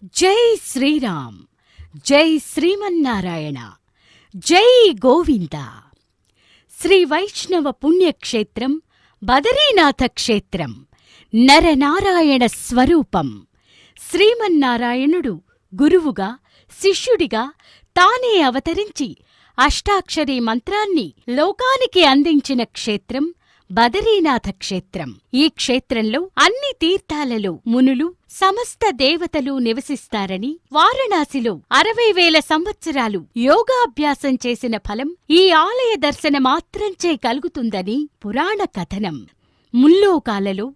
జై శ్రీరామ్, జై శ్రీమన్నారాయణ, జై గోవింద. శ్రీ వైష్ణవ పుణ్యక్షేత్రం బదరీనాథ క్షేత్రం నరనారాయణ స్వరూపం. శ్రీమన్నారాయణుడు గురువుగా, శిష్యుడిగా తానే అవతరించి అష్టాక్షరీ మంత్రాన్ని లోకానికి అందించిన క్షేత్రం బదరీనాథ క్షేత్రం. ఈ క్షేత్రంలో అన్ని తీర్థాలలో మునులు, సమస్త దేవతలు నివసిస్తారని, వారణాసిలో 60,000 సంవత్సరాలు యోగాభ్యాసం చేసిన ఫలం ఈ ఆలయ దర్శనమాత్రంచే కలుగుతుందని పురాణ కథనం. ముల్లోకాలలో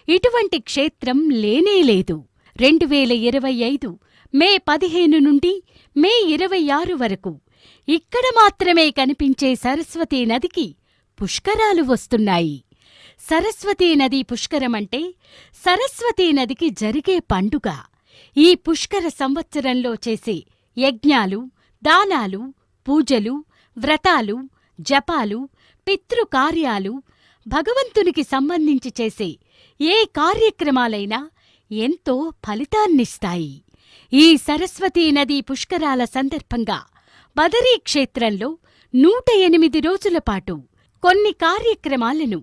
ఇటువంటి క్షేత్రం లేనేలేదు. 2025 మే 15 నుండి మే 26 వరకు ఇక్కడ మాత్రమే కనిపించే సరస్వతీ నదికి పుష్కరాలు వస్తున్నాయి. సరస్వతీ నదీ పుష్కరమంటే సరస్వతీ నదికి జరిగే పండుగ. ఈ పుష్కర సంవత్సరంలో చేసే యజ్ఞాలు, దానాలు, పూజలు, వ్రతాలు, జపాలు, పితృకార్యాలు, భగవంతునికి సంబంధించి చేసే ఏ కార్యక్రమాలైనా ఎంతో ఫలితాన్నిస్తాయి. ఈ సరస్వతీ నదీ పుష్కరాల సందర్భంగా బదరీ క్షేత్రంలో 108 రోజుల పాటు కొన్ని కార్యక్రమాలను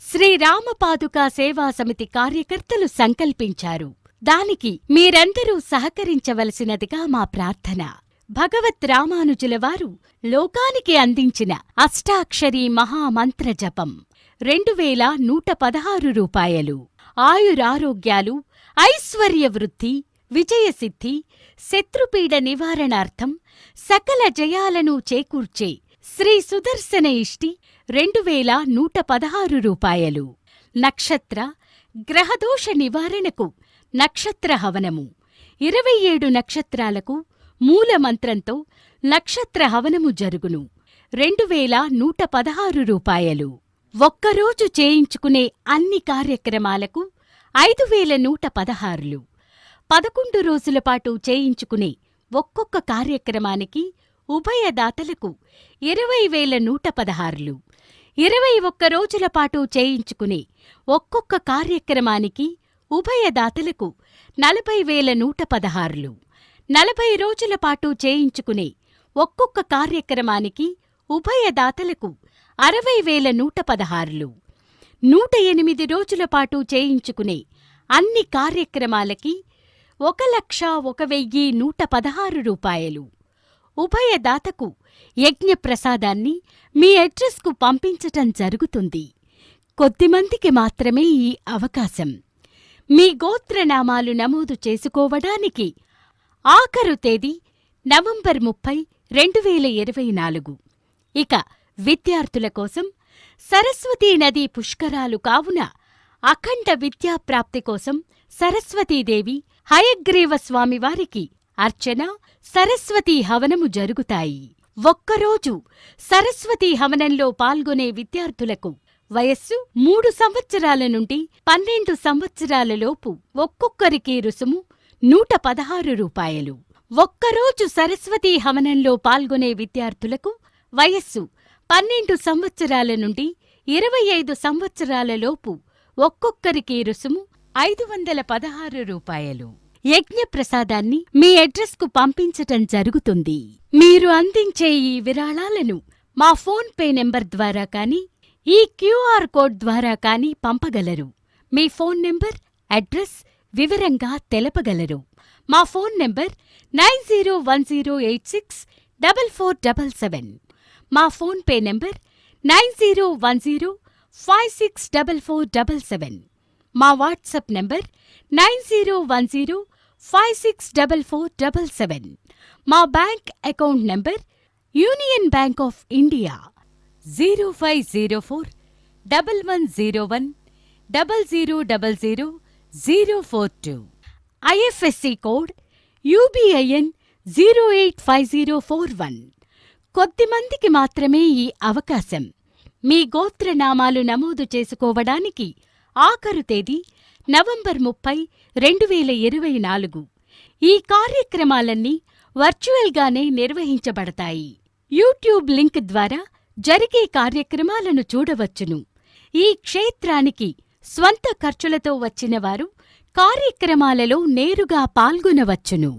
శ్రీరామపాదుకా సేవా సమితి కార్యకర్తలు సంకల్పించారు. దానికి మీరందరూ సహకరించవలసినదిగా మా ప్రార్థన. భగవత్ రామానుజులవారు లోకానికి అందించిన అష్టాక్షరీ మహామంత్ర జపం 2116 రూపాయలు. ఆయురారోగ్యాలు, ఐశ్వర్యవృద్ధి, విజయసిద్ధి, శత్రుపీడ నివారణార్థం సకల జయాలను చేకూర్చే శ్రీ సుదర్శన ఇష్టి 2116 రూపాయలు. నక్షత్ర గ్రహదోష నివారణకు నక్షత్ర హవనము 27 నక్షత్రాలకు మూలమంత్రంతో నక్షత్ర హవనము జరుగును. 2116 రూపాయలు. ఒక్కరోజు చేయించుకునే అన్ని కార్యక్రమాలకు 5116. 11 రోజుల పాటు చేయించుకునే ఒక్కొక్క కార్యక్రమానికి ఉభయదాతలకు 20,116. 21 రోజుల పాటు చేయించుకునే ఒక్కొక్క కార్యక్రమానికి ఉభయదాతలకు 40,116. 40 రోజుల పాటు చేయించుకునే ఒక్కొక్క కార్యక్రమానికి ఉభయదాతలకు 60,116. 108 రోజుల పాటు చేయించుకునే అన్ని కార్యక్రమాలకి 1,01,116 రూపాయలు. ఉభయదాతకు యజ్ఞప్రసాదాన్ని మీ అడ్రస్కు పంపించటం జరుగుతుంది. కొద్దిమందికి మాత్రమే ఈ అవకాశం. మీ గోత్రనామాలు నమోదు చేసుకోవడానికి ఆఖరు తేదీ నవంబర్ 30, 2024. ఇక విద్యార్థుల కోసం సరస్వతీ నదీ పుష్కరాలు కావున అఖండ విద్యాప్రాప్తి కోసం సరస్వతీదేవి, హయగ్రీవ స్వామివారికి అర్చన, సరస్వతీ హవనము జరుగుతాయి. ఒక్కరోజు సరస్వతీ హవనంలో పాల్గొనే విద్యార్థులకు వయస్సు 3 సంవత్సరాల నుండి 12 సంవత్సరాలలోపు ఒక్కొక్కరికి రుసుము 116 రూపాయలు. ఒక్కరోజు సరస్వతీ హవనంలో పాల్గొనే విద్యార్థులకు వయస్సు 12 సంవత్సరాల నుండి 25 సంవత్సరాలలోపు ఒక్కొక్కరికి రుసుము 516 రూపాయలు. యజ్ఞప్రసాదాన్ని మీ అడ్రస్కు పంపించటం జరుగుతుంది. మీరు అందించే ఈ విరాళాలను మా ఫోన్ పే నెంబర్ ద్వారా కానీ, ఈ క్యూఆర్ కోడ్ ద్వారా కానీ పంపగలరు. మీ ఫోన్ నెంబర్, అడ్రస్ వివరంగా తెలపగలరు. మా ఫోన్ నెంబర్ 9010864477. మా ఫోన్ పే నెంబర్ 9010564477. మా వాట్సాప్ నెంబర్ 9010564477. మా bank account number union bank of India 05041100000042. IFSC code UBIN 085041. కొద్దిమందికి మాత్రమే ఈ అవకాశం. మీ గోత్రనామాలు నమోదు చేసుకోవడానికి ఆఖరు తేదీ నవంబర్ 30, 2024. ఈ కార్యక్రమాలన్నీ వర్చువల్గానే నిర్వహించబడతాయి. యూట్యూబ్ లింక్ ద్వారా జరిగే కార్యక్రమాలను చూడవచ్చును. ఈ క్షేత్రానికి స్వంత ఖర్చులతో వచ్చినవారు కార్యక్రమాలలో నేరుగా పాల్గొనవచ్చును.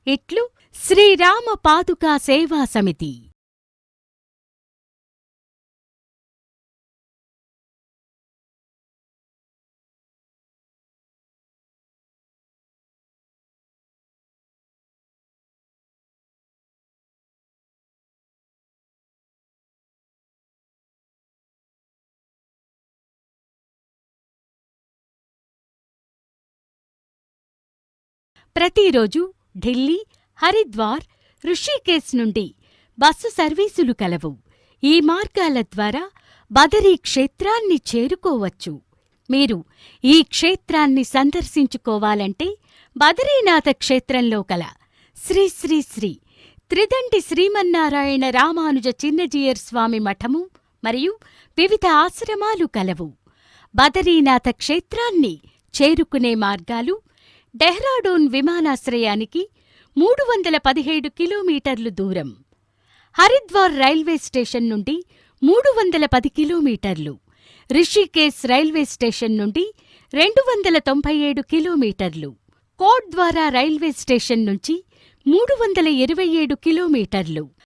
ఇట్లు శ్రీరామ పాదుకా సేవా సమితి. ప్రతిరోజు ఢిల్లీ, హరిద్వార్, ఋషికేశ్ నుండి బస్సు సర్వీసులు కలవు. ఈ మార్గాల ద్వారా బదరీ క్షేత్రాన్ని చేరుకోవచ్చు. మీరు ఈ క్షేత్రాన్ని సందర్శించుకోవాలంటే బదరీనాథ క్షేత్రంలో కల శ్రీ శ్రీ శ్రీ త్రిదండి శ్రీమన్నారాయణ రామానుజ చిన్నజీయర్ స్వామి మఠము మరియు వివిధ ఆశ్రమాలు కలవు. బదరీనాథ క్షేత్రాన్ని చేరుకునే మార్గాలు: డెహ్రాడూన్ విమానాశ్రయానికి 317 కిలోమీటర్లు దూరం, హరిద్వార్ రైల్వే స్టేషన్ నుండి 310 కిలోమీటర్లు, రిషికేశ్ రైల్వే స్టేషన్ నుండి 297 కిలోమీటర్లు, కోట్ ద్వారా రైల్వే స్టేషన్ నుంచి 327 కిలోమీటర్లు,